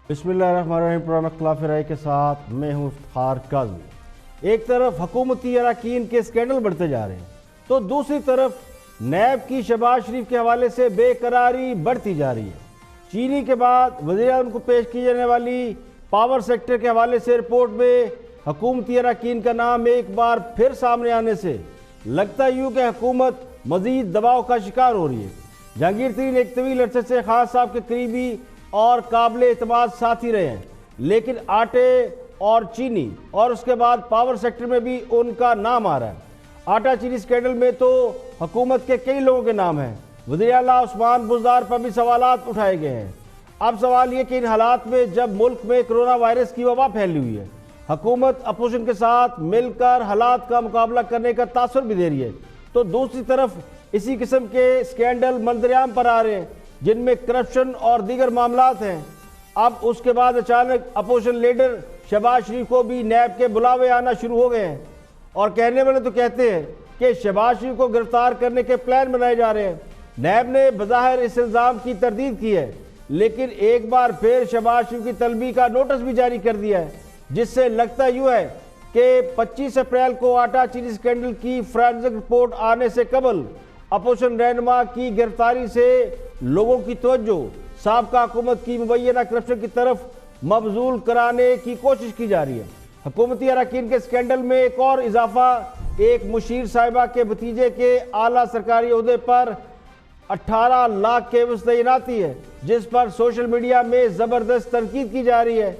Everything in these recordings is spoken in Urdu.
بسم اللہ الرحمن الرحیم۔ پروگرام اختلاف رائے کے ساتھ میں ہوں افتخار کاظمی۔ ایک طرف حکومتی اراکین کے اسکینڈل بڑھتے جا رہے ہیں تو دوسری طرف نیب کی شہباز شریف کے حوالے سے بے قراری بڑھتی جا رہی ہے۔ چینی کے بعد وزیر اعظم کو پیش کی جانے والی پاور سیکٹر کے حوالے سے رپورٹ میں حکومتی اراکین کا نام ایک بار پھر سامنے آنے سے لگتا یوں کہ حکومت مزید دباؤ کا شکار ہو رہی ہے۔ جہانگیر ترین ایک طویل عرصے سے خان صاحب کے قریبی اور قابل اعتماد ساتھی رہے ہیں، لیکن آٹے اور چینی اور اس کے بعد پاور سیکٹر میں بھی ان کا نام آ رہا ہے۔ آٹا چینی اسکینڈل میں تو حکومت کے کئی لوگوں کے نام ہیں۔ وزیر اعلیٰ عثمان بزدار پر بھی سوالات اٹھائے گئے ہیں۔ اب سوال یہ کہ ان حالات میں جب ملک میں کرونا وائرس کی وبا پھیلی ہوئی ہے، حکومت اپوزیشن کے ساتھ مل کر حالات کا مقابلہ کرنے کا تاثر بھی دے رہی ہے، تو دوسری طرف اسی قسم کے اسکینڈل منظر عام پر آ رہے ہیں جن میں کرپشن اور دیگر معاملات ہیں۔ اب اس کے بعد اچانک اپوزیشن لیڈر شہباز شریف کو بھی نیب کے بلاوے آنا شروع ہو گئے ہیں، اور کہنے والے تو کہتے ہیں کہ شہباز شریف کو گرفتار کرنے کے پلان بنائے جا رہے ہیں۔ نیب نے بظاہر اس الزام کی تردید کی ہے، لیکن ایک بار پھر شہباز شریف کی طلبی کا نوٹس بھی جاری کر دیا ہے، جس سے لگتا یوں ہے کہ 25 اپریل کو آٹا چینی اسکینڈل کی فرانزک رپورٹ آنے سے قبل اپوزیشن رہنما کی گرفتاری سے لوگوں کی توجہ سابقہ حکومت کی مبینہ کرپشن کی طرف مبذول کرانے کی کوشش کی جا رہی ہے۔ حکومتی اراکین کے اسکینڈل میں ایک اور اضافہ ایک مشیر صاحبہ کے بھتیجے کے اعلیٰ سرکاری عہدے پر 18 لاکھ کے وسط تعیناتی ہے، جس پر سوشل میڈیا میں زبردست تنقید کی جا رہی ہے۔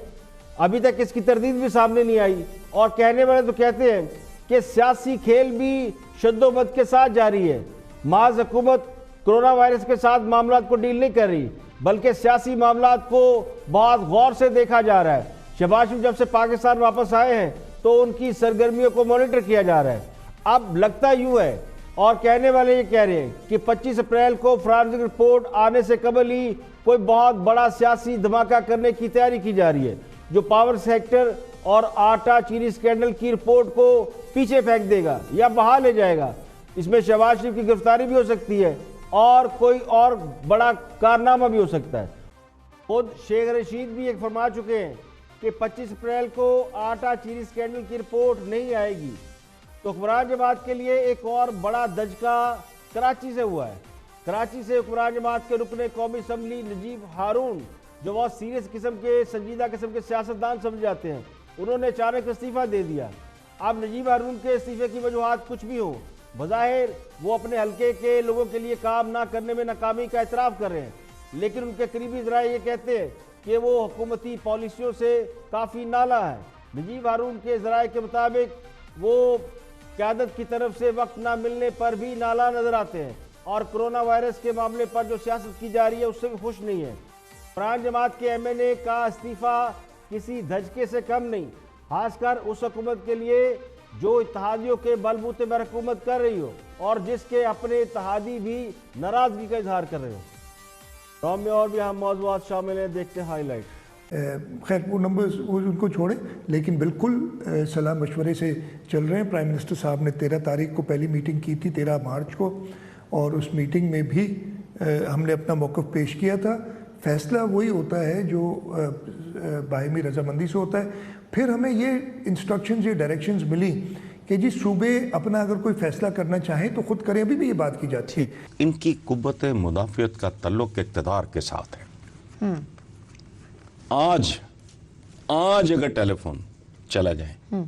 ابھی تک اس کی تردید بھی سامنے نہیں آئی، اور کہنے والے تو کہتے ہیں کہ سیاسی کھیل بھی شد و مد کے ساتھ جاری ہے۔ محض حکومت کرونا وائرس کے ساتھ معاملات کو ڈیل نہیں کر رہی، بلکہ سیاسی معاملات کو بہت غور سے دیکھا جا رہا ہے۔ شہباز شریف جب سے پاکستان واپس آئے ہیں تو ان کی سرگرمیوں کو مانیٹر کیا جا رہا ہے۔ اب لگتا یوں ہے، اور کہنے والے یہ کہہ رہے ہیں کہ 25 اپریل کو فرانزک رپورٹ آنے سے قبل ہی کوئی بہت بڑا سیاسی دھماکہ کرنے کی تیاری کی جا رہی ہے، جو پاور سیکٹر اور آٹا چینی اسکینڈل کی رپورٹ کو پیچھے پھینک دے گا یا بہا لے جائے گا۔ اس میں شہباز شریف کی گرفتاری بھی ہو سکتی ہے اور کوئی اور بڑا کارنامہ بھی ہو سکتا ہے۔ خود شیخ رشید بھی ایک فرما چکے ہیں کہ 25 اپریل کو آٹا چینی اسکینڈل کی رپورٹ نہیں آئے گی۔ تو حکمران جماعت کے لیے ایک اور بڑا دھچکا کراچی سے ہوا ہے۔ کراچی سے حکمران جماعت کے رکن قومی اسمبلی نجیب ہارون، جو بہت سیریس قسم کے سنجیدہ قسم کے سیاستدان سمجھ جاتے ہیں، انہوں نے اچانک استعفیٰ دے دیا۔ اب نجیب ہارون کے استعفے کی وجوہات کچھ بھی ہوں، بظاہر وہ اپنے حلقے کے لوگوں کے لیے کام نہ کرنے میں ناکامی کا اعتراف کر رہے ہیں، لیکن ان کے قریبی ذرائع یہ کہتے ہیں کہ وہ حکومتی پالیسیوں سے کافی نالاں ہے۔ نجیب ہارون کے ذرائع کے مطابق وہ قیادت کی طرف سے وقت نہ ملنے پر بھی نالاں نظر آتے ہیں، اور کرونا وائرس کے معاملے پر جو سیاست کی جا رہی ہے اس سے بھی خوش نہیں ہے۔ حکمران جماعت کے ایم این اے کا استعفیٰ کسی دھچکے سے کم نہیں، خاص کر اس حکومت کے لیے جو اتحادیوں کے بل بوتے پر حکومت کر رہی ہو اور جس کے اپنے اتحادی بھی ناراضگی کا اظہار کر رہے ہو۔ پروگرام میں اور بھی اہم موضوعات شامل ہیں، دیکھتے ہیں ہائی لائٹ۔ خیر وہ نمبرز ان کو چھوڑیں، لیکن بالکل صلاح مشورے سے چل رہے ہیں۔ پرائم منسٹر صاحب نے 13 تاریخ کو پہلی میٹنگ کی تھی، 13 مارچ کو، اور اس میٹنگ میں بھی ہم نے اپنا موقف پیش کیا تھا۔ فیصلہ وہی ہوتا ہے جو باہمی رضامندی سے ہوتا ہے۔ پھر ہمیں یہ انسٹرکشنز، یہ ڈائریکشنز ملی کہ جی صوبے اپنا اگر کوئی فیصلہ کرنا چاہیں تو خود کریں۔ ابھی بھی یہ بات کی جاتی ہے۔ ان کی قوت مدافعت کا تعلق اقتدار کے ساتھ ہے۔ آج اگر ٹیلی فون چلا جائے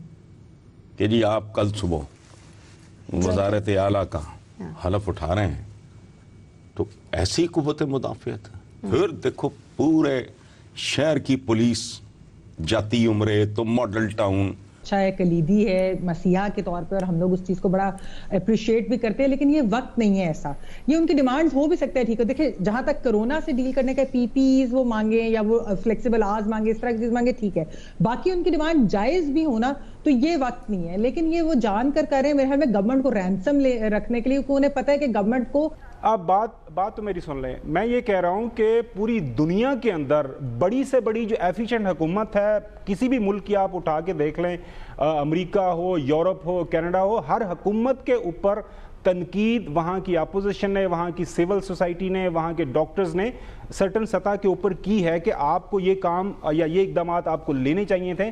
کہ جی آپ کل صبح وزارت اعلیٰ کا حلف اٹھا رہے ہیں، تو ایسی قوت مدافعت پھر دیکھو پورے شہر کی پولیس جاتی عمرے تو ماڈل ٹاؤن اچھا ہے، کلیدی ہے مسیحا کے طور پہ، اور ہم لوگ اس چیز کو بڑا اپریشیٹ بھی کرتے ہیں، لیکن یہ وقت نہیں ہے ایسا۔ یہ ان کی ڈیمانڈز ہو بھی سکتا ہے، ٹھیک ہے، دیکھیں جہاں تک کرونا سے ڈیل کرنے کا پی پیز وہ مانگے یا وہ فلیکسیبل آورز مانگے، اس طرح کی چیز مانگے، ٹھیک ہے، باقی ان کی ڈیمانڈ جائز بھی ہونا، تو یہ وقت نہیں ہے۔ لیکن یہ وہ جان کر رہے ہیں میرے خیال میں گورنمنٹ کو رینسم رکھنے کے لیے، کیونکہ انہیں پتہ ہے کہ گورنمنٹ کو آپ بات تو میری سن لیں۔ میں یہ کہہ رہا ہوں کہ پوری دنیا کے اندر بڑی سے بڑی جو ایفیشنٹ حکومت ہے، کسی بھی ملک کی آپ اٹھا کے دیکھ لیں، امریکہ ہو، یورپ ہو، کینیڈا ہو، ہر حکومت کے اوپر تنقید وہاں کی اپوزیشن نے, وہاں کی سول سوسائٹی نے, وہاں کے ڈاکٹرز نے سرٹن سطح کے اوپر کی ہے کہ آپ کو یہ کام یا یہ اقدامات آپ کو لینے چاہیے تھے؟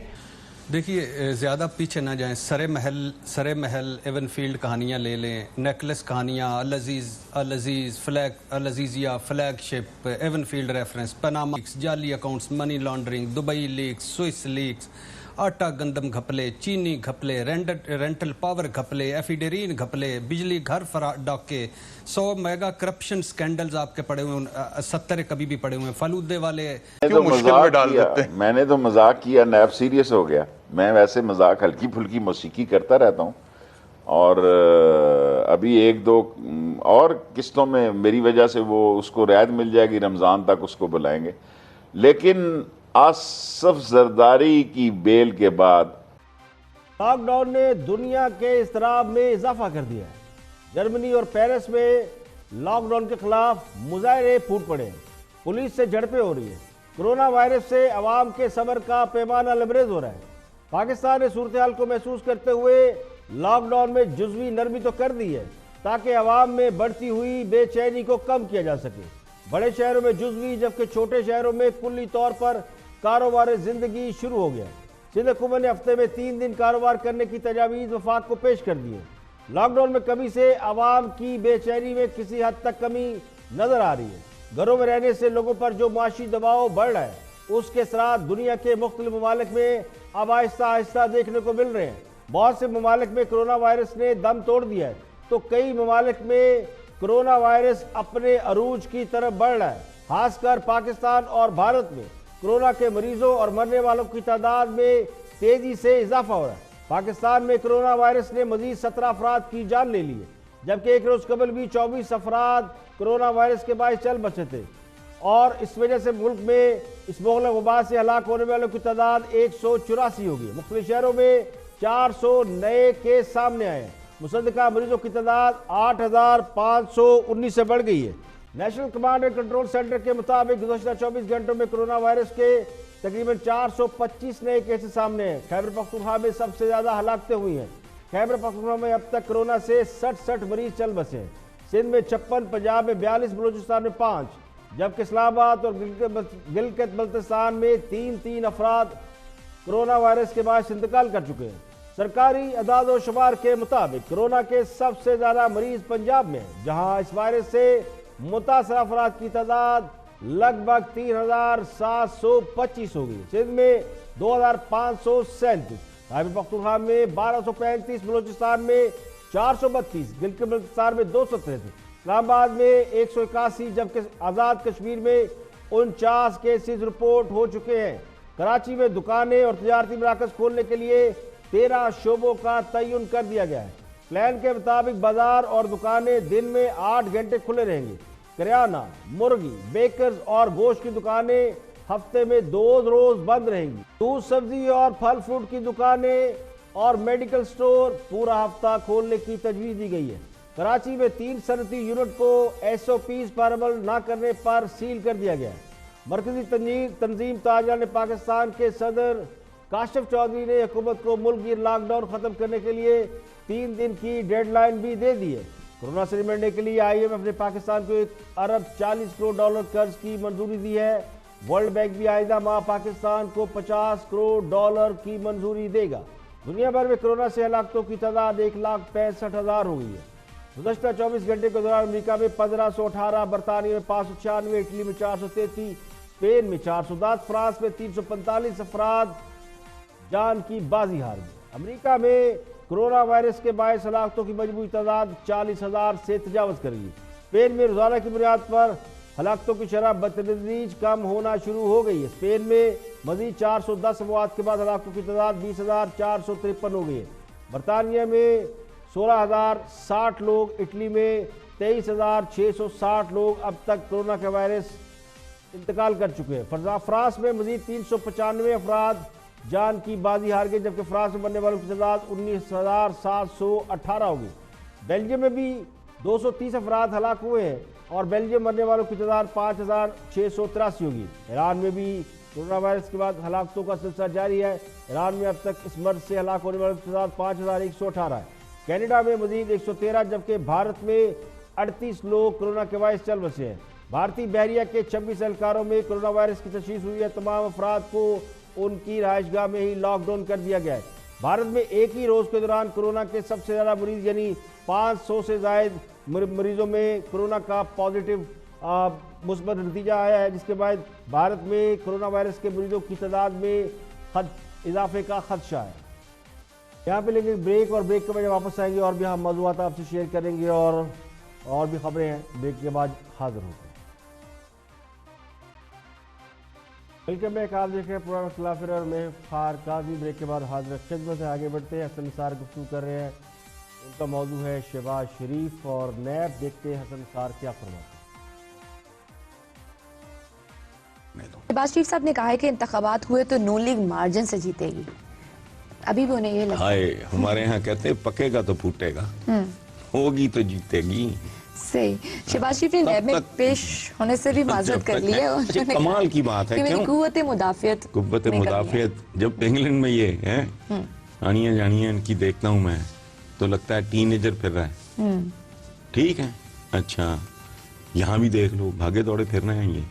دیکھیے زیادہ پیچھے نہ جائیں, سر محل ایون فیلڈ کہانیاں لے لیں, نیکلس کہانیاں, العزیز العزیزیہ flagship, Avenfield reference, Panama leaks, جعلی accounts, money laundering, Dubai leaks, Swiss leaks, آٹا گندم گھپلے, چینی گھپلے, رینٹل پاور گھپلے, ایفیڈرین گھپلے, بجلی گھر ڈاکے, 100 میگا کرپشن سکینڈلز آپ کے پڑے ہوئے ہیں, 70 کبھی بھی پڑے ہوئے ہیں, فالودے والے کیوں مشکل میں ڈال دیتے ہیں. میں نے تو مذاق کیا, نیب سیریس ہو گیا. میں ویسے مذاق ہلکی پھلکی موسیقی کرتا رہتا ہوں, اور ابھی 1-2 اور قسطوں میں میری وجہ سے وہ اس کو رعایت مل جائے گی, رمضان تک اس کو بلائیں گے. لیکن آصف زرداری کی بیل کے بعد لاک ڈاؤن نے دنیا کے اضطراب میں اضافہ کر دیا ہے. جرمنی اور پیرس میں لاک ڈاؤن کے خلاف مظاہرے پھوٹ پڑے ہیں, پولیس سے جھڑپیں ہو رہی ہیں, کرونا وائرس سے عوام کے صبر کا پیمانہ لبریز ہو رہا ہے. پاکستان نے صورتحال کو محسوس کرتے ہوئے لاک ڈاؤن میں جزوی نرمی تو کر دی ہے تاکہ عوام میں بڑھتی ہوئی بے چینی کو کم کیا جا سکے. بڑے شہروں میں جزوی, جبکہ چھوٹے شہروں میں کلی طور پر کاروبار زندگی شروع ہو گیا. سندھ حکومت نے ہفتے میں 3 دن کاروبار کرنے کی تجاویز وفاق کو پیش کر دی ہے. لاک ڈاؤن میں کمی سے عوام کی بے چینی میں کسی حد تک کمی نظر آ رہی ہے. گھروں میں رہنے سے لوگوں پر جو معاشی دباؤ بڑھ رہا ہے, اس کے اثرات دنیا کے مختلف ممالک میں اب آہستہ آہستہ دیکھنے کو مل رہے ہیں. بہت سے ممالک میں کرونا وائرس نے دم توڑ دیا ہے, تو کئی ممالک میں کرونا وائرس اپنے عروج کی طرف بڑھ رہا ہے. خاص کر پاکستان اور بھارت میں کرونا کے مریضوں اور مرنے والوں کی تعداد میں تیزی سے اضافہ ہو رہا ہے. پاکستان میں کرونا وائرس نے مزید 17 افراد کی جان لے لی ہے, جبکہ ایک روز قبل بھی 24 افراد کرونا وائرس کے باعث چل بسے تھے, اور اس وجہ سے ملک میں اس مغلق وبا سے ہلاک ہونے والوں کی تعداد 184 ہوگی. مختلف شہروں میں 400 نئے کیس سامنے آئے ہیں. مصدقہ مریضوں کی تعداد 8,519 سے بڑھ گئی ہے. National command and control centre کے مطابق گزشتہ 24 گھنٹوں میں کرونا وائرس کے تقریباً 425 نئے کیسز سامنے ہیں. خیبر پختونخوا میں سب سے زیادہ ہلاکتیں ہوئی ہیں. خیبر پختونخوا میں اب تک کرونا سے 67 مریض چل بسے ہیں. سندھ میں 56, پنجاب میں 42, بلوچستان میں 5, جبکہ اسلام آباد اور گلگت بلتستان میں 3 افراد کرونا وائرس کے باعث انتقال کر چکے ہیں. سرکاری اعداد و شمار کے مطابق کرونا کے سب سے زیادہ مریض پنجاب میں ہیں, جہاں اس وائرس سے متاثرہ افراد کی تعداد لگ بھگ 3,725 ہو گئی. سندھ میں 2,537, خیبر پختونخوا میں 1,235, بلوچستان میں 432, گلگت بلتستان میں 233, اسلام آباد میں 181, جبکہ آزاد کشمیر میں 49 کیسز رپورٹ ہو چکے ہیں. کراچی میں دکانیں اور تجارتی مراکز کھولنے کے لیے 13 شعبوں کا تعین کر دیا گیا ہے. پلان کے مطابق بازار اور دکانیں دن میں 8 گھنٹے کھلے رہیں گے. کریانہ, مرغی, بیکرز اور گوشت کی دکانیں ہفتے میں 2 روز بند رہیں گی. دودھ, سبزی اور پھل فروٹ کی دکانیں اور میڈیکل سٹور پورا ہفتہ کھولنے کی تجویز دی گئی ہے. کراچی میں 3 صنعتی یونٹ کو SOPs پر عمل نہ کرنے پر سیل کر دیا گیا ہے. مرکزی تنظیم تاجران پاکستان کے صدر کاشف چودھری نے حکومت کو ملک گیر لاک ڈاؤن ختم کرنے کے لیے 3 دن کی ڈیڈ لائن بھی دے دی ہے. کورونا سے نمٹنے کے لیے IMF نے پاکستان کو $1.40 کروڑ قرض کی منظوری دی ہے. ورلڈ بینک بھی آئندہ ماہ پاکستان کو $50 کروڑ کی منظوری دے گا. دنیا بھر میں کورونا سے ہلاکتوں کی تعداد 1,65,000 ہو گئی ہے. گزشتہ 24 گھنٹے کے دوران امریکہ میں 1,518, برطانیہ میں 596, اٹلی میں 433, اسپین میں 410, فرانس میں 345 افراد جان کی بازی ہار گئے. امریکہ میں کرونا وائرس کے باعث ہلاکتوں کی مجموعی تعداد 40,000 سے تجاوز کر گئی. اسپین میں روزانہ کی بنیاد پر ہلاکتوں کی شرح بتدریج کم ہونا شروع ہو گئی ہے. اسپین میں مزید 410 اموات کے بعد ہلاکتوں کی تعداد 20,453 ہو گئی ہے. برطانیہ میں 16,060 لوگ, اٹلی میں 23,660 لوگ اب تک کرونا کے وائرس انتقال کر چکے ہیں. فرانس میں مزید 395 افراد جان کی بازی ہار گئے, جبکہ فرانس میں مرنے والوں کی تعداد 19,718 ہوگی. بیلجیم میں بھی 230 افراد ہلاک ہوئے ہیں اور بیلجیم مرنے والوں کی تعداد 5,683 ہوگی. ایران میں بھی کورونا وائرس کے بعد ہلاکتوں کا سلسلہ جاری ہے. ایران میں اب تک اس مرض سے ہلاک ہونے والوں کی تعداد 5,118 ہے. کینیڈا میں مزید 113 جبکہ بھارت میں 38 لوگ کورونا کے باعث چل بسے ہیں۔ بھارتی بحریہ کے 26 اہلکاروں میں کورونا وائرس کی تشخیص ہوئی ہے۔ تمام افراد کو ان کی رہائش گاہ میں ہی لاک ڈاؤن کر دیا گیا ہے۔ بھارت میں ایک ہی روز کے دوران کورونا کے سب سے زیادہ مریض یعنی 500 سے زائد مریضوں میں کورونا کا پازیٹیو مثبت نتیجہ آیا ہے، جس کے بعد بھارت میں کورونا وائرس کے مریضوں کی تعداد میں اضافے کا خدشہ ہے۔ یہاں پہ لیکن بریک، اور بریک کے بعد واپس آئیں گے اور بھی ہم موضوعات آپ سے شیئر کریں گے اور بھی خبریں ہیں۔ بریک کے بعد حاضر ہوتے ہیں۔ ویلکم بیک، آپ دیکھ رہے ہیں پروگرام اختلاف رائے اور میں افتخار قاضی۔ بریک کے بعد حاضر خدمت ہے، آگے بڑھتے ہیں۔ حسن نثار گفتگو کر رہے ہیں، ان کا موضوع ہے شہباز شریف اور نیب۔ دیکھتے ہیں حسن نثار کیا فرماتے ہیں۔ شہباز شریف صاحب نے کہا ہے کہ انتخابات ہوئے تو نون لیگ مارجن سے جیتے گی، ابھی بھی انہیں یہ لگتا ہے؟ ہمارے ہاں کہتے ہیں پکے گا تو پھوٹے گا، ہوگی تو جیتے گی۔ صحیح۔ شہباز شریف نے نیب میں پیش ہونے سے بھی معذرت کر لی ہے۔ کمال کی بات ہے، کیوں؟ قوت مدافعت جب انگلینڈ میں یہ ہے آنیاں جانیاں ان کی دیکھتا ہوں میں تو لگتا ہے ٹین ایجر پھر رہا ہے۔ ٹھیک ہے، اچھا یہاں بھی دیکھ لو، بھاگے دوڑے پھر رہے ہیں یہ۔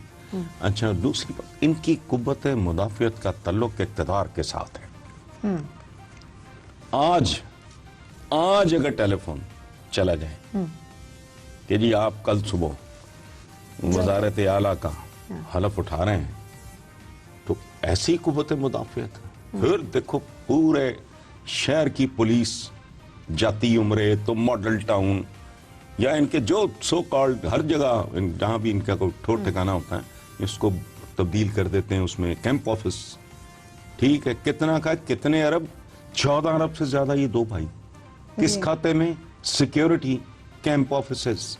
اچھا دوسری بات، ان کی قوت مدافعت کا تعلق اقتدار کے ساتھ ہے۔ آج اگر ٹیلی فون چلا جائے کہ جی آپ کل صبح وزارت اعلیٰ کا حلف اٹھا رہے ہیں تو ایسی قوت مدافعت، پھر دیکھو پورے شہر کی پولیس جاتی عمرے تو ماڈل ٹاؤن یا ان کے جو سو کالڈ ہر جگہ جہاں بھی ان کا کوئی ٹھوٹ ٹھکانا ہوتا ہے اس کو تبدیل کر دیتے ہیں اس میں کیمپ آفس۔ ٹھیک ہے، کتنا کا کتنے ارب؟ 14 ارب سے زیادہ یہ دو بھائی کس کھاتے میں؟ Security camp offices.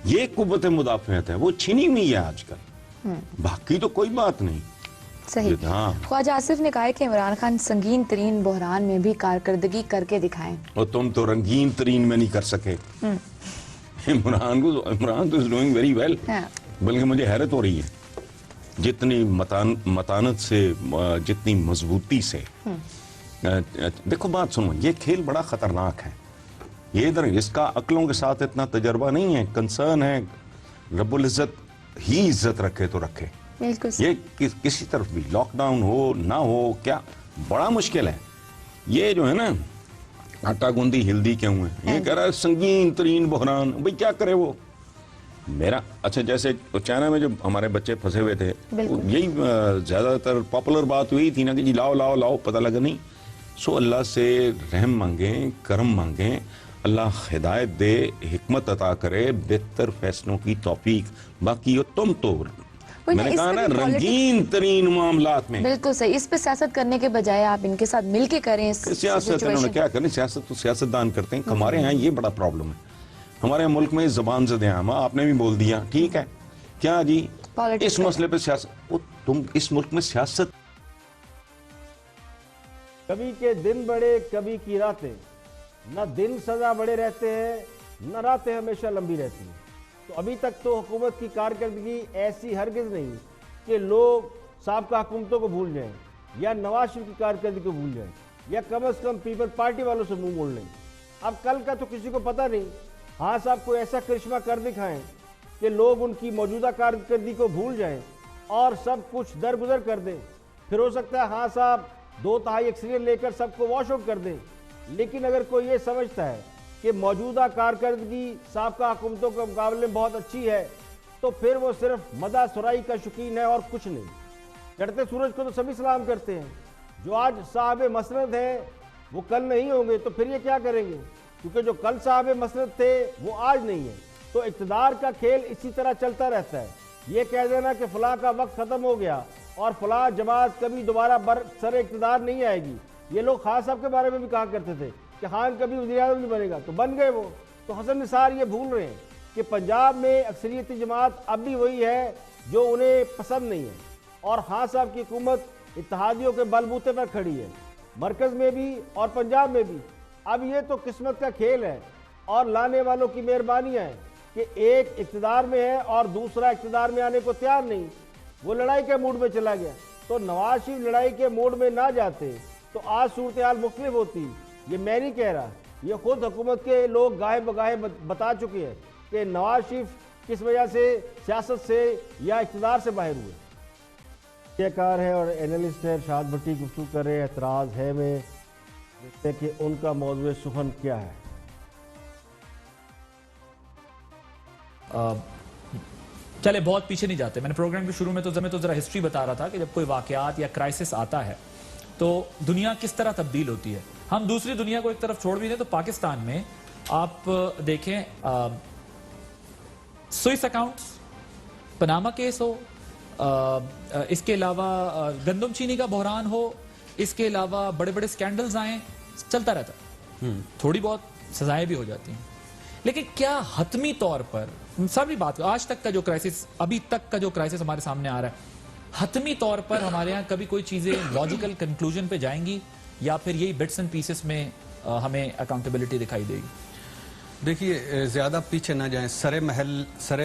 یہ قوت مدافعت ہے، وہ چھینی ہوئی ہے آج کل، باقی تو کوئی بات نہیں۔ صحیح۔ خواجہ آصف نے کہا ہے کہ عمران خان سنگین ترین بحران میں بھی کارکردگی کر کے دکھائیں، اور تم تو رنگین ترین میں نہیں کر سکے۔ عمران تو is doing very well، بلکہ مجھے حیرت ہو رہی ہے جتنی متانت سے، جتنی مضبوطی سے۔ دیکھو بات سنو، یہ کھیل بڑا خطرناک ہے، یہ ادھر اس کا عقلوں کے ساتھ اتنا تجربہ نہیں ہے۔ کنسرن ہے رب العزت ہی عزت رکھے تو رکھے، یہ کسی طرف بھی لاک ڈاؤن ہو نہ ہو، کیا بڑا مشکل ہے۔ یہ جو ہے نا آٹا گوندی ہلدی کیوں ہے، یہ کہہ رہا ہے سنگین ترین بحران، بھئی کیا کرے وہ میرا۔ اچھا جیسے چائنا میں جو ہمارے بچے پھنسے ہوئے تھے، یہی زیادہ تر پاپولر بات ہوئی تھی نا کہ جی لاؤ لاؤ لاؤ، پتہ لگا نہیں۔ سو اللہ سے رحم مانگیں، کرم مانگیں، اللہ ہدایت دے، حکمت عطا کرے، بہتر فیصلوں کی توفیق۔ باقی تم تو میں نے کہا نا رنگین ترین معاملات میں۔ بالکل صحیح، اس پہ سیاست کرنے کے بجائے آپ ان کے ساتھ مل کے کریں۔ سیاست انہوں نے کیا کرنی، سیاست تو سیاستدان کرتے ہیں۔ ہمارے ہاں یہ بڑا پرابلم ہے، ہمارے ملک میں زبان زد عام، آپ نے بھی بول دیا، ٹھیک ہے کیا جی اس مسئلے پہ سیاست، تم اس ملک میں سیاست، کبھی کے دن بڑے کبھی کی راتیں، نہ دن سزا بڑے رہتے ہیں نہ راتیں ہمیشہ لمبی رہتی ہیں۔ تو ابھی تک تو حکومت کی کارکردگی ایسی ہرگز نہیں کہ لوگ سابقہ حکومتوں کو بھول جائیں یا نواز شریف کی کارکردگی کو بھول جائیں یا کم از کم پیپل پارٹی والوں سے منہ موڑ لیں۔ اب کل کا تو کسی کو پتہ نہیں، ہاں صاحب کو ایسا کرشمہ کر دکھائیں کہ لوگ ان کی موجودہ کارکردگی کو بھول جائیں اور سب کچھ درگزر کر دیں، پھر ہو سکتا ہے ہاں صاحب 2/3 اکثریت لے کر سب کو واش آؤٹ کر دیں۔ لیکن اگر کوئی یہ سمجھتا ہے کہ موجودہ کارکردگی سابقہ حکومتوں کے مقابلے میں بہت اچھی ہے تو پھر وہ صرف مدح سرائی کا شوقین ہے اور کچھ نہیں۔ چڑھتے سورج کو تو سبھی سلام کرتے ہیں، جو آج صاحب مسند ہیں وہ کل نہیں ہوں گے، تو پھر یہ کیا کریں گے؟ کیونکہ جو کل صاحب مسند تھے وہ آج نہیں ہے۔ تو اقتدار کا کھیل اسی طرح چلتا رہتا ہے۔ یہ کہہ دینا کہ فلاں کا وقت ختم ہو گیا اور فلاں جماعت کبھی دوبارہ سر اقتدار نہیں آئے گی، یہ لوگ خان صاحب کے بارے میں بھی کہا کرتے تھے کہ خان کبھی وزیر اعظم نہیں بنے گا، تو بن گئے وہ۔ تو حسن نثار یہ بھول رہے ہیں کہ پنجاب میں اکثریتی جماعت اب بھی وہی ہے جو انہیں پسند نہیں ہے، اور خان صاحب کی حکومت اتحادیوں کے بل بوتے پر کھڑی ہے، مرکز میں بھی اور پنجاب میں بھی۔ اب یہ تو قسمت کا کھیل ہے اور لانے والوں کی مہربانیاں ہیں کہ ایک اقتدار میں ہے اور دوسرا اقتدار میں آنے کو تیار نہیں، وہ لڑائی کے موڈ میں چلا گیا۔ تو نواز شریف لڑائی کے موڈ میں نہ جاتے تو آج صورتحال مختلف ہوتی۔ یہ میں نہیں کہہ رہا، یہ خود حکومت کے لوگ گاہے بگاہے بتا چکے ہیں کہ نواز شریف کس وجہ سے سیاست سے یا اقتدار سے باہر ہوئے. یہ کار ہے اور اینالسٹ ہے شاد بھٹی گفتگو کر رہے ہیں. اعتراض ہے میں دیکھتے ہیں کہ ان کا موضوع سخن کیا ہے. چلے بہت پیچھے نہیں جاتے. میں نے پروگرام کے شروع میں تو ذرا ہسٹری بتا رہا تھا کہ جب کوئی واقعات یا کرائسس آتا ہے تو دنیا کس طرح تبدیل ہوتی ہے. ہم دوسری دنیا کو ایک طرف چھوڑ بھی دیں تو پاکستان میں آپ دیکھیں سوئس اکاؤنٹس، پناما کیس ہو، اس کے علاوہ گندم چینی کا بحران ہو، اس کے علاوہ بڑے بڑے سکینڈلز آئیں، چلتا رہتا. تھوڑی بہت سزائیں بھی ہو جاتی ہیں. لیکن کیا حتمی طور پر سبھی بات آج تک کا جو کرائسس، ابھی تک کا جو کرائسس ہمارے سامنے آ رہا ہے، حتمی طور پر ہمارے ہاں کبھی کوئی چیزیں لاجیکل کنکلوژن پہ جائیں گی یا پھر یہی بٹس اینڈ پیسز میں ہمیں اکاؤنٹیبلٹی دکھائی دے گی؟ دیکھیے زیادہ پیچھے نہ جائیں. سرے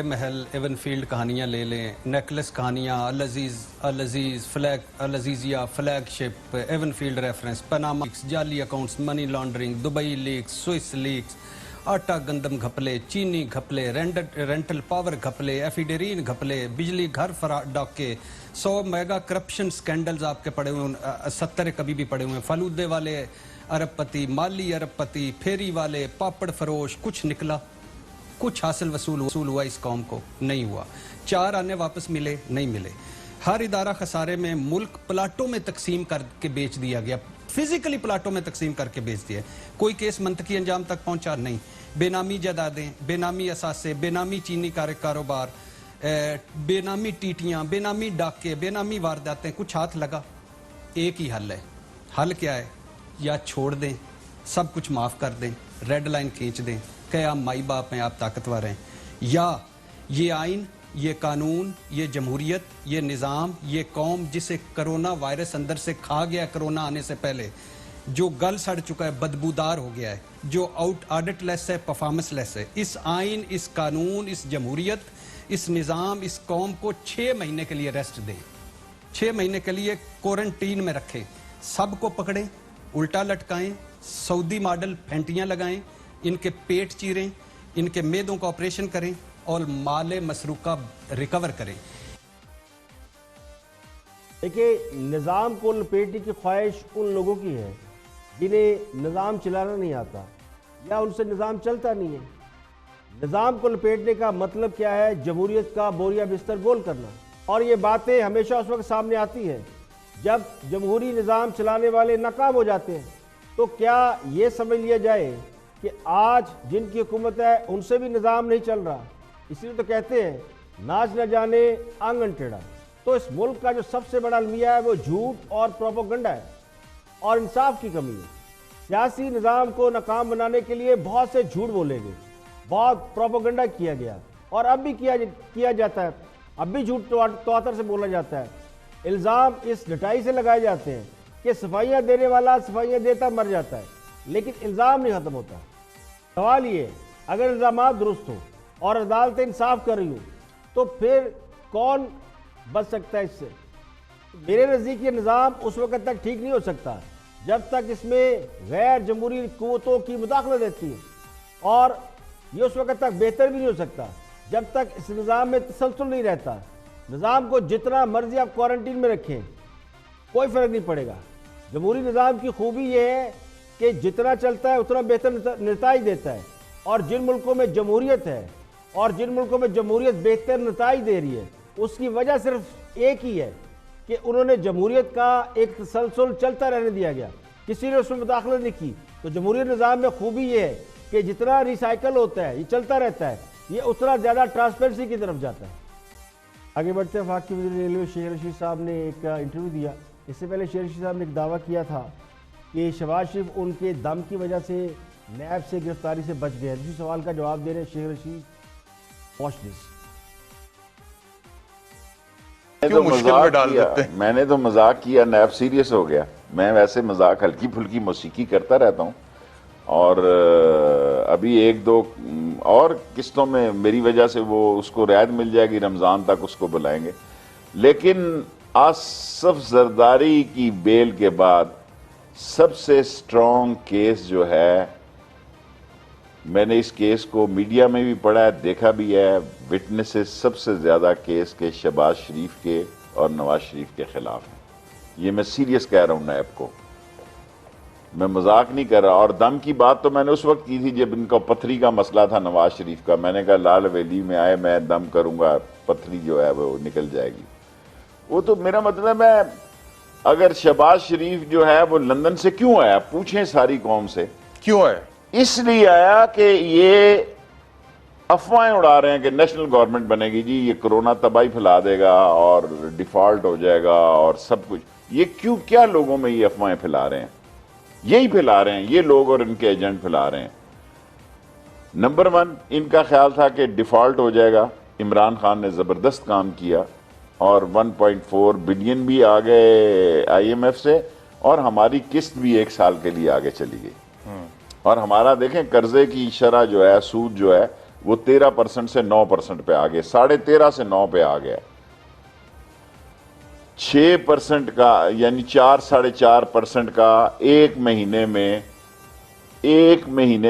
محل ایون فیلڈ کہانیاں لے لیں، نیکلس کہانیاں، العزیز العزیزیہ flagship, Avenfield reference, Panama جعلی accounts, money laundering, Dubai leaks, Swiss leaks, آٹا گندم گھپلے، چینی گھپلے، رینٹل پاور گھپلے، ایفیڈرین گھپلے، بجلی گھر ڈاکے، 100 میگا کرپشن سکینڈلز آپ کے پڑے ہوئے ہیں، 70 کبھی بھی پڑے ہوئے ہیں. فلودے والے ارب پتی، مالی ارب پتی، پھیری والے، پاپڑ فروش، کچھ نکلا؟ کچھ حاصل وصول ہوا اس قوم کو؟ نہیں ہوا. 4 آنے واپس ملے؟ نہیں ملے. ہر ادارہ خسارے میں. ملک پلاٹوں میں تقسیم کر کے بیچ دیا گیا، فزیکلی پلاٹوں میں تقسیم کر کے بیچ دیا. کوئی کیس منطقی انجام تک پہنچا؟ نہیں. بے نامی جائیدادیں، بے نامی اثاثے، بے نامی چینی کاروبار، بے نامی ٹیٹیاں، بے نامی ڈاکے، بے نامی وارداتیں. کچھ ہاتھ لگا؟ ایک ہی حل ہے. حل کیا ہے؟ یا چھوڑ دیں، سب کچھ معاف کر دیں، ریڈ لائن کھینچ دیں کہ آپ مائی باپ ہیں، آپ طاقتور ہیں، یا یہ آئین، یہ قانون، یہ جمہوریت، یہ نظام، یہ قوم جسے کرونا وائرس اندر سے کھا گیا کرونا آنے سے پہلے، جو گل سڑ چکا ہے، بدبودار ہو گیا ہے، جو آڈٹ لیس ہے، پرفارمنس لیس ہے، اس آئین، اس قانون، اس جمہوریت، اس نظام، اس قوم کو 6 مہینے کے لیے ریسٹ دیں. 6 مہینے کے لیے کوارنٹین میں رکھیں. سب کو پکڑیں، الٹا لٹکائیں، سعودی ماڈل پھینٹیاں لگائیں، ان کے پیٹ چیریں، ان کے میدوں کا آپریشن کریں اور مال مسروقہ ریکور کریں. دیکھیں، نظام کو لپیٹنے کی خواہش ان لوگوں کی ہے جنہیں نظام چلانا نہیں آتا یا ان سے نظام چلتا نہیں ہے. نظام کو لپیٹنے کا مطلب کیا ہے؟ جمہوریت کا بوریا بستر گول کرنا. اور یہ باتیں ہمیشہ اس وقت سامنے آتی ہیں جب جمہوری نظام چلانے والے ناکام ہو جاتے ہیں. تو کیا یہ سمجھ لیا جائے کہ آج جن کی حکومت ہے ان سے بھی نظام نہیں چل رہا؟ اس لیے تو کہتے ہیں ناچ نہ جانے آنگن ٹیڑھا. تو اس ملک کا جو سب سے بڑا المیہ ہے وہ جھوٹ اور پروپیگنڈا ہے اور انصاف کی کمی ہے. سیاسی نظام کو ناکام بنانے کے لیے بہت سے جھوٹ بولے گئے، بہت پروپیگنڈا کیا گیا اور اب بھی کیا جاتا ہے. اب بھی جھوٹ تواتر سے بولا جاتا ہے. الزام اس ڈٹائی سے لگائے جاتے ہیں کہ صفائیاں دینے والا صفائیاں دیتا مر جاتا ہے، لیکن الزام نہیں ختم ہوتا. سوال یہ، اگر الزامات درست ہوں اور عدالتیں انصاف کر رہی ہوں تو پھر کون بچ سکتا ہے اس سے؟ میرے نزدیک یہ نظام اس وقت تک ٹھیک نہیں ہو سکتا جب تک اس میں غیر جمہوری قوتوں کی مداخلت رہتی ہے، اور یہ اس وقت تک بہتر بھی نہیں ہو سکتا جب تک اس نظام میں تسلسل نہیں رہتا. نظام کو جتنا مرضی آپ کوارنٹین میں رکھیں کوئی فرق نہیں پڑے گا. جمہوری نظام کی خوبی یہ ہے کہ جتنا چلتا ہے اتنا بہتر نتائج دیتا ہے. اور جن ملکوں میں جمہوریت ہے اور جن ملکوں میں جمہوریت بہتر نتائج دے رہی ہے، اس کی وجہ صرف ایک ہی ہے کہ انہوں نے جمہوریت کا ایک تسلسل چلتا رہنے دیا گیا، کسی نے اس میں مداخلت نہیں کی. تو جمہوری نظام میں خوبی یہ ہے کہ جتنا ریسائیکل ہوتا ہے، یہ چلتا رہتا ہے، یہ اتنا زیادہ ٹرانسپیرنسی کی طرف جاتا ہے. آگے بڑھتے ہیں. وفاقی وزیر ریلوے شیخ رشید صاحب نے ایک انٹرویو دیا. اس سے پہلے شیخ رشید صاحب نے ایک دعویٰ کیا تھا کہ شہباز شریف ان کے دم کی وجہ سے نیب سے گرفتاری سے بچ گئے. اسی سوال کا جواب دے رہے ہیں شیخ رشید. Watch this. میں نے تو مذاق کیا، نیب سیریس ہو گیا. میں ویسے مذاق ہلکی پھلکی موسیقی کرتا رہتا ہوں، اور ابھی 1-2 اور قسطوں میں میری وجہ سے وہ اس کو رعایت مل جائے گی، رمضان تک اس کو بلائیں گے. لیکن آصف زرداری کی بیل کے بعد سب سے سٹرونگ کیس جو ہے میں نے اس کیس کو میڈیا میں بھی پڑھا ہے، دیکھا بھی ہے، وٹنسز سب سے زیادہ کیس کے شہباز شریف کے اور نواز شریف کے خلاف ہیں. یہ میں سیریس کہہ رہا ہوں نیب کو، میں مذاق نہیں کر رہا. اور دم کی بات تو میں نے اس وقت کی تھی جب ان کا پتھری کا مسئلہ تھا نواز شریف کا. میں نے کہا لال ویلی میں آئے میں دم کروں گا، پتھری جو ہے وہ نکل جائے گی. وہ تو میرا مطلب ہے، اگر شہباز شریف جو ہے وہ لندن سے کیوں آیا، پوچھیں ساری قوم سے کیوں آیا؟ اس لیے آیا کہ یہ افواہیں اڑا رہے ہیں کہ نیشنل گورنمنٹ بنے گی جی، یہ کرونا تباہی پھیلا دے گا اور ڈیفالٹ ہو جائے گا اور سب کچھ. یہ کیوں، کیا لوگوں میں یہ افواہیں پھیلا رہے ہیں؟ یہی پھیلا رہے ہیں یہ لوگ اور ان کے ایجنٹ پھیلا رہے ہیں. نمبر 1 ان کا خیال تھا کہ ڈیفالٹ ہو جائے گا. عمران خان نے زبردست کام کیا اور 1.4 بلین بھی آ گئے آئی ایم ایف سے، اور ہماری قسط بھی 1 سال کے لیے آگے چلی گئی. اور ہمارا دیکھیں قرضے کی شرح جو ہے، سود جو ہے وہ 13% سے 9% پہ آ گئے، 13.5 سے 9 پہ آ گیا. 6% کا یعنی 4.5% کا ایک مہینے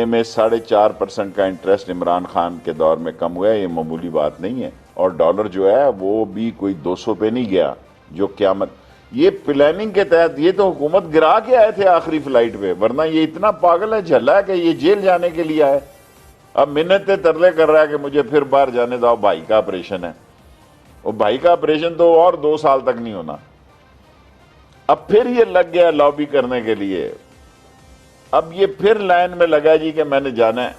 میں 4.5% کا انٹرسٹ عمران خان کے دور میں کم ہوا ہے. یہ معمولی بات نہیں ہے. اور ڈالر جو ہے وہ بھی کوئی 200 پہ نہیں گیا جو قیامت. یہ پلاننگ کے تحت، یہ تو حکومت گرا کے آئے تھے آخری فلائٹ پہ، ورنہ یہ اتنا پاگل ہے، جھلا ہے کہ یہ جیل جانے کے لیے آئے. اب منتیں ترلے کر رہا ہے کہ مجھے پھر باہر جانے دو، بھائی کا آپریشن ہے. وہ بھائی کا آپریشن تو اور 2 سال تک نہیں ہونا. اب پھر یہ لگ گیا لابی کرنے کے لیے. اب یہ پھر لائن میں لگا جی کہ میں نے جانا ہے.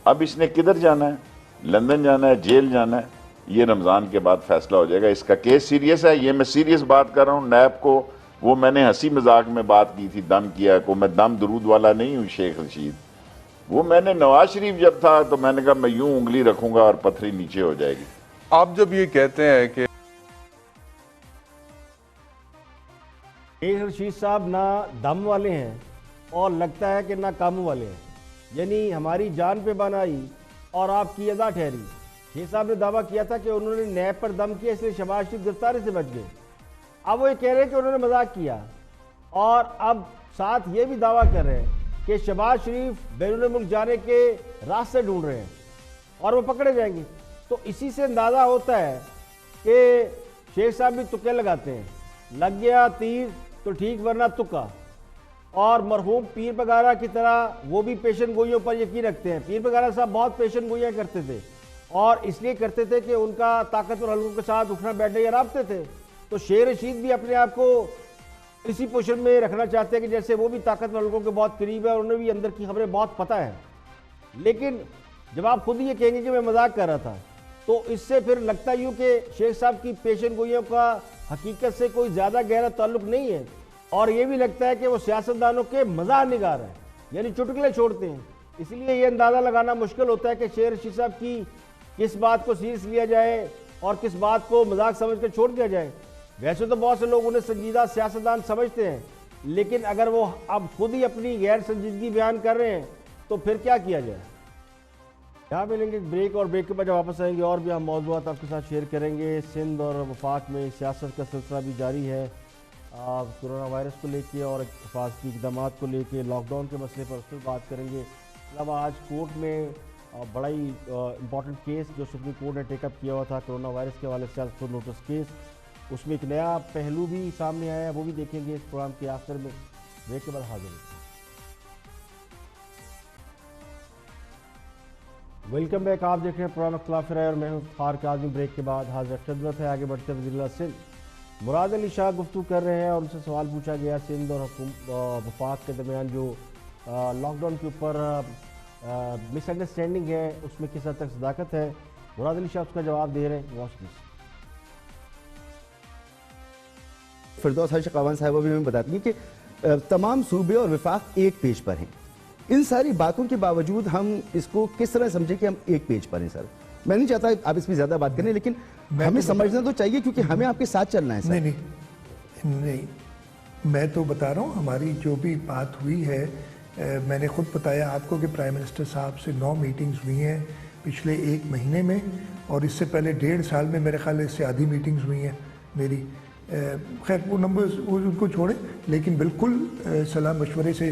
اب اس نے کدھر جانا ہے؟ لندن جانا ہے، جیل جانا ہے. یہ رمضان کے بعد فیصلہ ہو جائے گا. اس کا کیس سیریس ہے، یہ میں سیریس بات کر رہا ہوں. نیب کو وہ میں نے ہنسی مذاق میں بات کی تھی، دم کیا کو میں دم درود والا نہیں ہوں شیخ رشید. وہ میں نے نواز شریف جب تھا تو میں نے کہا میں یوں انگلی رکھوں گا اور پتھری نیچے ہو جائے گی. آپ جب یہ کہتے ہیں کہ شیخ رشید صاحب نہ دم والے ہیں اور لگتا ہے کہ نہ کام والے ہیں، یعنی ہماری جان پہ بنائی اور آپ کی ادا ٹھہری. شیخ صاحب نے دعویٰ کیا تھا کہ انہوں نے نیب پر دم کیا اس لیے شہباز شریف گرفتاری سے بچ گئے. اب وہ یہ کہہ رہے ہیں کہ انہوں نے مذاق کیا، اور اب ساتھ یہ بھی دعویٰ کر رہے ہیں کہ شہباز شریف بیرون ملک جانے کے راستے ڈھونڈ رہے ہیں اور وہ پکڑے جائیں گے. تو اسی سے اندازہ ہوتا ہے کہ شیخ صاحب بھی تکے لگاتے ہیں، لگ گیا تیر تو ٹھیک ورنہ تکا. اور مرحوم پیر پگارا کی طرح وہ بھی پیشن گوئیوں پر یقین رکھتے ہیں. پیر پگارا صاحب بہت پیشن گوئیاں کرتے تھے، اور اس لیے کرتے تھے کہ ان کا طاقتور حلقوں کے ساتھ اٹھنا بیٹھنا یا رابطے تھے. تو شیخ رشید بھی اپنے آپ کو اسی پوزیشن میں رکھنا چاہتے ہیں کہ جیسے وہ بھی طاقتور حلقوں کے بہت قریب ہے اور انہیں بھی اندر کی خبریں بہت پتہ ہیں. لیکن جب آپ خود یہ کہیں گے کہ میں مذاق کر رہا تھا، تو اس سے پھر لگتا یوں کہ شیخ صاحب کی پیشن گوئیوں کا حقیقت سے کوئی زیادہ گہرا تعلق نہیں ہے. اور یہ بھی لگتا ہے کہ وہ سیاستدانوں کے مزاح نگار ہیں، یعنی چٹکلے چھوڑتے ہیں. اس لیے یہ اندازہ لگانا مشکل ہوتا ہے کہ شیخ رشید صاحب کی کس بات کو سیریس لیا جائے اور کس بات کو مذاق سمجھ کر چھوڑ دیا جائے. ویسے تو بہت سے لوگ انہیں سنجیدہ سیاستدان سمجھتے ہیں، لیکن اگر وہ اب خود ہی اپنی غیر سنجیدگی بیان کر رہے ہیں تو پھر کیا کیا جائے. یہاں ملیں گے بریک، اور بریک کے بعد جب واپس آئیں گے اور بھی ہم موضوعات آپ کے ساتھ شیئر کریں گے. سندھ اور وفاق میں سیاست کا سلسلہ بھی جاری ہے، کرونا وائرس کو لے کے اور حفاظتی اقدامات کو لے کے، لاک ڈاؤن کے مسئلے پر اس پر بات کریں گے. علاوہ آج کورٹ میں بڑا ہی امپورٹنٹ کیس جو سپریم کورٹ نے ٹیک اپ کیا ہوا تھا کرونا وائرس کے حوالے سے، فور نوٹس کیس، اس میں ایک نیا پہلو بھی سامنے آیا ہے، وہ بھی دیکھیں گے اس پروگرام کے آخر میں. بریک کے بعد حاضر ہیں. ویلکم بیک، آپ دیکھ رہے ہیں پروگرام اختلاف رائے اور میں ہوں افتخار کاظمی. بریک کے بعد حاضر خدمت ہے. آگے بڑھتے وزیر اللہ سندھ مراد علی شاہ گفتگو کر رہے ہیں اور ان سے سوال پوچھا گیا سندھ اور وفاق کے درمیان جو لاک ڈاؤن کے اوپر مس انڈرسٹینڈنگ ہے اس میں کس حد تک صداقت ہے. مراد علی شاہ اس کا جواب دے رہے ہیں. Watch this. فردوس حاجی قوان صاحبہ بھی ہمیں بتاتی ہیں کہ تمام صوبے اور وفاق ایک پیج پر ہیں. ان ساری باتوں کے باوجود ہم اس کو کس طرح سمجھیں کہ ہم ایک پیج پر ہیں. سر میں نہیں چاہتا آپ اس پہ زیادہ بات کریں، لیکن ہمیں سمجھنا تو چاہیے کیونکہ ہمیں آپ کے ساتھ چلنا ہے. سر نہیں میں تو بتا رہا ہوں ہماری جو بھی بات ہوئی ہے، میں نے خود بتایا آپ کو کہ پرائم منسٹر صاحب سے 9 میٹنگز ہوئی ہیں پچھلے 1 مہینے میں، اور اس سے پہلے 1.5 سال میں میرے خیال سے آدھی میٹنگز ہوئی ہیں میری. خیر وہ نمبرز ان کو چھوڑیں، لیکن بالکل صلاح مشورے سے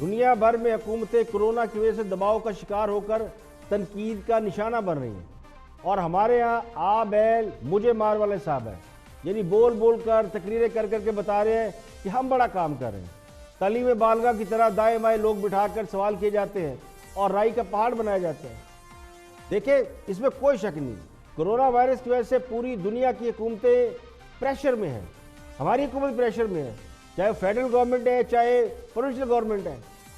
دنیا بھر میں حکومتیں کورونا کی وجہ سے دباؤ کا شکار ہو کر تنقید کا نشانہ بن رہی ہیں، اور ہمارے ہاں آ بیل مجھے مار والے صاحب ہیں، یعنی بول بول کر تقریریں کر کر کے بتا رہے ہیں کہ ہم بڑا کام کر رہے ہیں۔ تعلیم بالغاہ کی طرح دائیں بائیں لوگ بٹھا کر سوال کیے جاتے ہیں اور رائی کا پہاڑ بنایا جاتا ہے۔ دیکھیں اس میں کوئی شک نہیں، کرونا وائرس کی وجہ سے پوری دنیا کی حکومتیں پریشر میں ہیں، ہماری حکومت پریشر میں ہے، چاہے فیڈرل گورنمنٹ ہے چاہے پروونشل گورنمنٹ ہے،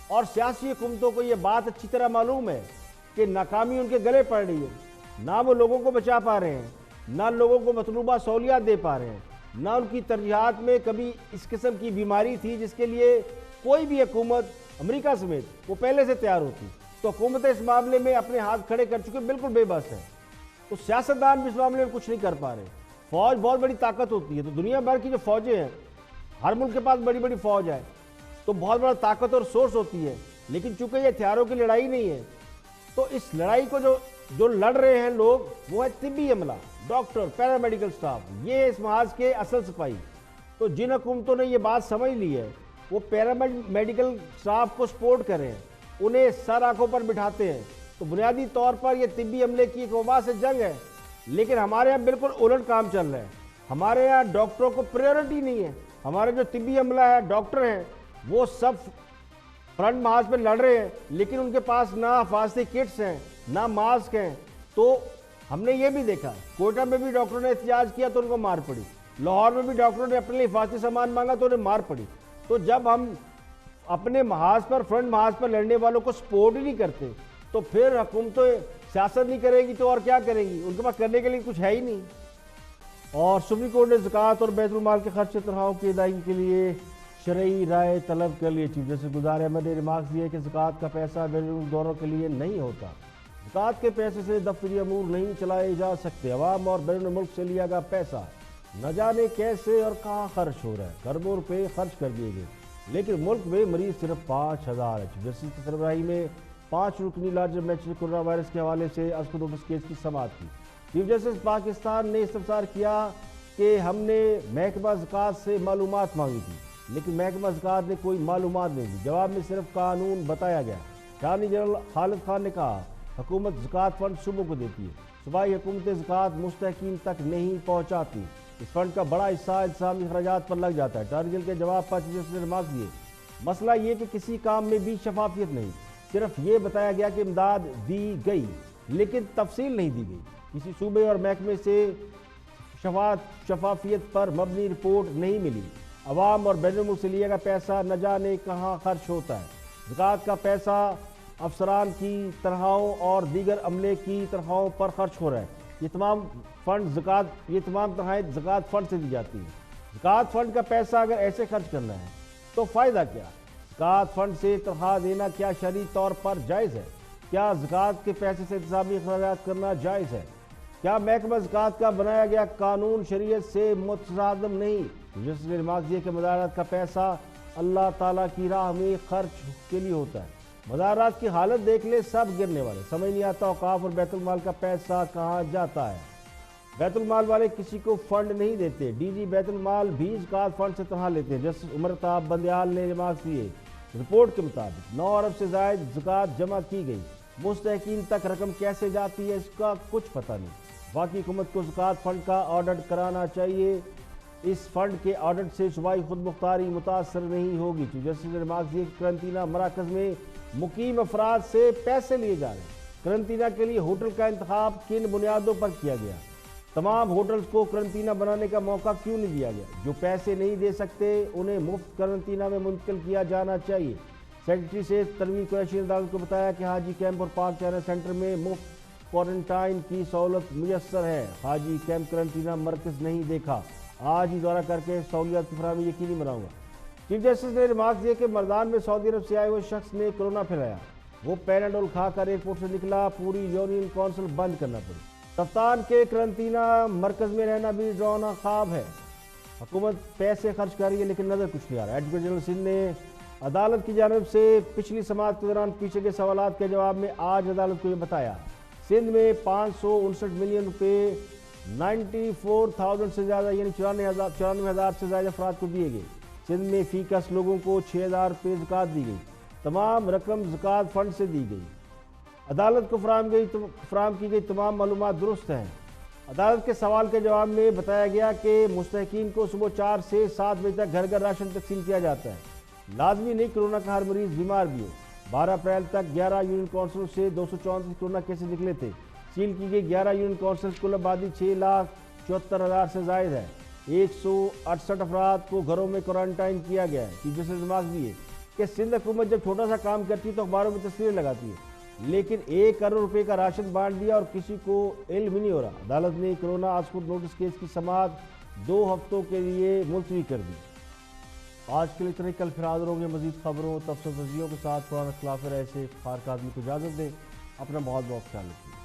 اور سیاسی حکومتوں کو یہ بات اچھی طرح معلوم ہے کہ ناکامی ان کے گلے پڑ رہی ہے، نہ وہ لوگوں کو بچا پا رہے ہیں، نہ لوگوں کو مطلوبہ سہولیات دے پا رہے ہیں، نہ ان کی ترجیحات میں کبھی اس قسم کی بیماری تھی جس کے لیے کوئی بھی حکومت امریکہ سمیت وہ پہلے سے تیار ہوتی، تو حکومتیں اس معاملے میں اپنے ہاتھ کھڑے کر چکے، بالکل بے بس ہے۔ تو سیاستدان بھی اس معاملے میں کچھ نہیں کر پا رہے۔ فوج بہت بڑی طاقت ہوتی ہے، تو دنیا بھر کی جو فوجیں ہیں، ہر ملک کے پاس بڑی بڑی فوج ہے، تو بہت بڑا طاقت اور سورس ہوتی ہے، لیکن چونکہ یہ ہتھیاروں کی لڑائی نہیں ہے، تو اس لڑائی کو جو لڑ رہے ہیں لوگ، وہ ہے طبی عملہ، ڈاکٹر، پیرامیڈیکل سٹاف، یہ اس محاذ کے اصل سپاہی۔ تو جن حکومتوں نے یہ بات سمجھ لی ہے، وہ پیرامیڈیکل سٹاف کو سپورٹ کریں، انہیں سر آنکھوں پر بٹھاتے ہیں، تو بنیادی طور پر یہ طبی عملے کی ایک وبا سے جنگ ہے۔ لیکن ہمارے یہاں بالکل الٹ کام چل رہا ہے، ہمارے یہاں ڈاکٹروں کو پریورٹی نہیں ہے، ہمارے جو طبی عملہ ہے، ڈاکٹر ہیں، وہ سب فرنٹ محاذ پہ لڑ رہے ہیں، لیکن ان کے پاس نہ حفاظتی کٹس ہیں، نہ ماسک ہیں۔ تو ہم نے یہ بھی دیکھا، کوئٹہ میں بھی ڈاکٹروں نے احتجاج کیا تو ان کو مار پڑی، لاہور میں بھی ڈاکٹروں نے اپنے لیے حفاظتی سامان مانگا تو انہیں مار پڑی۔ تو جب ہم اپنے محاذ پر، فرنٹ محاذ پر لڑنے والوں کو سپورٹ ہی نہیں کرتے، تو پھر حکومتیں سیاست نہیں کرے گی تو اور کیا کریں گی؟ ان کے پاس کرنے کے لیے کچھ ہے ہی نہیں۔ اور سپریم کورٹ نے زکوٰۃ اور بیت المال کے خرچ تنخواہوں کی ادائیگی کے لیے شرعی رائے طلب کر لیے۔ چیف جسٹس گلزار احمد نے ریمارکس دیے کہ زکوٰۃ کا پیسہ بین الاقوامی دوروں کے لیے نہیں ہوتا، زکوٰۃ کے پیسے سے دفتری امور نہیں چلائے جا سکتے، عوام اور بیرون ملک سے لیا گیا پیسہ نہ جانے کیسے اور کہاں خرچ ہو رہا ہے، کروڑوں روپے خرچ کر دیے گئے، لیکن ملک میں مریض صرف 5000 ہے۔ چیف جسٹس کی سربراہی میں 5 رکنی لارجر بینچ نے کورونا وائرس کے حوالے سے از نوٹس کیس کی سماعت کی۔ چیف جسٹس پاکستان نے استفسار کیا کہ ہم نے محکمہ زکوٰۃ سے معلومات مانگی تھی، لیکن محکمہ زکوٰۃ نے کوئی معلومات نہیں دی، جواب میں صرف قانون بتایا گیا۔ اٹارنی جنرل خالد خان نے کہا حکومت زکوٰۃ فنڈ صوبوں کو دیتی ہے، صوبائی حکومتیں زکوٰۃ مستحقین تک نہیں پہنچاتی، اس فنڈ کا بڑا حصہ انتظامی اخراجات پر لگ جاتا ہے۔ اٹارنی جنرل کے جواب پر چیف جسٹس نے ریمارکس دیے، مسئلہ یہ کہ کسی کام میں بھی شفافیت نہیں، صرف یہ بتایا گیا کہ امداد دی گئی لیکن تفصیل نہیں دی گئی، کسی صوبے اور محکمے سے شفافیت پر مبنی رپورٹ نہیں ملی، عوام اور بین الملک سے لیا گیا پیسہ نہ جانے کہاں خرچ ہوتا ہے، زکوٰۃ کا پیسہ افسران کی تنخواہوں اور دیگر عملے کی تنخواہوں پر خرچ ہو رہا ہے، یہ تمام تنخواہیں زکوٰۃ فنڈ سے دی جاتی ہیں۔ زکوٰۃ فنڈ کا پیسہ اگر ایسے خرچ کرنا ہے تو فائدہ کیا؟ زکوٰۃ فنڈ سے تنخواہ دینا کیا شرعی طور پر جائز ہے؟ کیا زکوٰۃ کے پیسے سے انتظامی اخراجات کرنا جائز ہے؟ کیا محکمہ زکوٰۃ کا بنایا گیا قانون شریعت سے متصادم نہیں؟ جس نے ریمارکس دیا کہ مزارات کا پیسہ اللہ تعالیٰ کی راہ میں خرچ کے لیے ہوتا ہے، مزارات کی حالت دیکھ لے سب گرنے والے، سمجھ نہیں آتا اوقاف اور بیت المال کا پیسہ کہاں جاتا ہے۔ بیت المال والے کسی کو فنڈ نہیں دیتے، ڈی جی بیت المال بھی زکوٰۃ فنڈ سے تنخواہ لیتے ہیں۔ جسٹس عمر طاہر بندیال نے ریمارکس دیے، رپورٹ کے مطابق 9 ارب سے زائد زکوٰۃ جمع کی گئی، مستحقین تک رقم کیسے جاتی ہے اس کا کچھ پتہ نہیں۔ باقی حکومت کو زکوٰۃ فنڈ کا آڈٹ کرانا چاہیے، اس فنڈ کے آڈٹ سے صوبائی خود مختاری متاثر نہیں ہوگی۔ چیف جسٹس نے ریمارکس دیے کہ قرنطینہ مراکز میں مقیم افراد سے پیسے لیے جا رہے ہیں، قرنطینہ کے لیے ہوٹل کا انتخاب کن بنیادوں پر کیا گیا؟ تمام ہوٹلز کو قرنطینہ بنانے کا موقع کیوں نہیں دیا گیا؟ جو پیسے نہیں دے سکتے انہیں مفت قرنطینہ میں منتقل کیا جانا چاہیے۔ سیکرٹری سے تنویر قریشی نے عدالت کو بتایا کہ حاجی کیمپ اور پاک چارہ سینٹر میں مفت کوارنٹائن کی سہولت میسر ہے، حاجی کیمپ قرنطینہ مرکز نہیں دیکھا، آج ہی دورہ کر کے سہولیات کی فراہمی یقینی بناؤں گا۔ چیف جسٹس نے ریمارکس دیا کہ مردان میں سعودی عرب سے آئے ہوئے شخص نے کرونا پھیلایا، وہ پیناڈول کھا کر ایئرپورٹ سے نکلا، پوری یونین کونسل بند کرنا پڑی۔ کفتان کے قرنطینہ مرکز میں رہنا بھی ڈراؤنا خواب ہے، حکومت پیسے خرچ کر رہی ہے لیکن نظر کچھ نہیں آ رہا۔ ایڈوکیٹ جنرل سندھ نے عدالت کی جانب سے پچھلی سماعت کے دوران پوچھے گئے سوالات کے جواب میں آج عدالت کو یہ بتایا، سندھ میں 559 ملین روپے 94,000 سے زیادہ یعنی 94,000 سے زیادہ افراد کو دیے گئے، سندھ میں فی کس لوگوں کو 6,000 روپے زکوٰۃ دی گئی، تمام رقم زکوٰۃ فنڈ سے دی گئی۔ عدالت کو فراہم کی گئی تمام معلومات درست ہیں۔ عدالت کے سوال کے جواب میں بتایا گیا کہ مستحقین کو صبح 4 سے 7 بجے تک گھر گھر راشن تقسیم کیا جاتا ہے، لازمی نہیں کرونا کا ہر مریض بیمار بھی ہو۔ 12 اپریل تک 11 یونین کونسلوں سے 234 کرونا کیسز نکلے تھے۔ سیل کی گئی 11 یونین کونسلز کل آبادی 6,74,000 سے زائد ہے۔ 168 افراد کو گھروں میں کوارنٹائن کیا گیا ہے۔ چیف جسٹس ریمارکس بھی ہے کہ سندھ حکومت جب چھوٹا سا کام کرتی ہے تو اخباروں میں تصویریں لگاتی ہے، لیکن 1 کروڑ روپے کا راشن بانٹ دیا اور کسی کو علم ہی نہیں ہو رہا۔ عدالت نے کرونا آسپورٹ نوٹس کیس کی سماعت 2 ہفتوں کے لیے ملتوی کر دی۔ آج کے لیے اتنا ہی، کل پھر حاضر ہوں گے مزید خبروں تفصیل کے ساتھ۔ قرآن خلاف رائے سے افتخار کاظمی کو اجازت دیں، اپنا بہت بہت خیال رکھیے۔